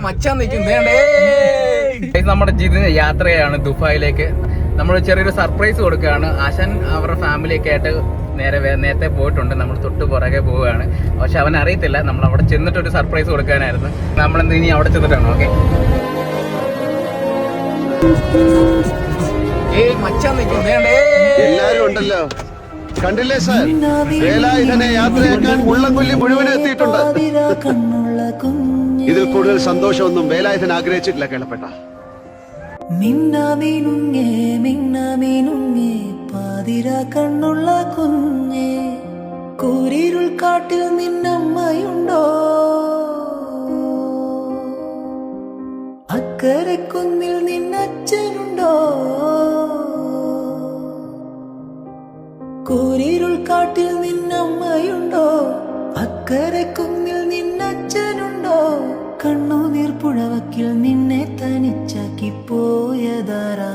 മച്ചാൻ നിൽക്കുന്നേ. നമ്മുടെ ജിതിന് യാത്രയാണ് ദുബായിലേക്ക്. നമ്മൾ ചെറിയൊരു സർപ്രൈസ് കൊടുക്കുകയാണ്. ആശാൻ അവരുടെ ഫാമിലിയൊക്കെ ആയിട്ട് നേരത്തെ പോയിട്ടുണ്ട്. നമ്മൾ തൊട്ട് പുറകെ പോവുകയാണ്. പക്ഷെ അവൻ അറിയത്തില്ല നമ്മൾ അവിടെ ചെന്നിട്ട് ഒരു സർപ്രൈസ് കൊടുക്കാനായിരുന്നു. നമ്മളെന്ത് ഇനി അവിടെ ചെന്നിട്ടാണ്. ഓക്കെ, മച്ചാൻ നിൽക്കുന്നേ. എല്ലാരും ഉണ്ടല്ലോ, കണ്ടില്ലേ സാർ, വേലായുധനെ യാത്രയാക്കാൻ മുള്ളംകൊല്ലി മുഴുവൻ എത്തിയിട്ടുണ്ട്. ഇതിൽ കൂടുതൽ സന്തോഷമൊന്നും വേലായുധൻ ആഗ്രഹിച്ചിട്ടില്ല കേളപ്പെട്ട. മിന്നാമീനുങ്ങേ മിന്നാമീനുങ്ങേ പാതിര കണ്ണുള്ള കുഞ്ഞേ, കൂരിരുൾ കാട്ടിൽ നിന്നമ്മയുണ്ടോ, അക്കരെ കുന്നിൽ നിന്നച്ഛനുണ്ടോ, കൂരിരുൾ കാട്ടിൽ നിന്നമ്മയുണ്ടോ, അക്കരെ കുന്നിൽ നിന്നച്ഛനുണ്ടോ, കണ്ണുനീർ പുഴവക്കിൽ നിന്നെ തനിച്ചാക്കി പോയതാരാ.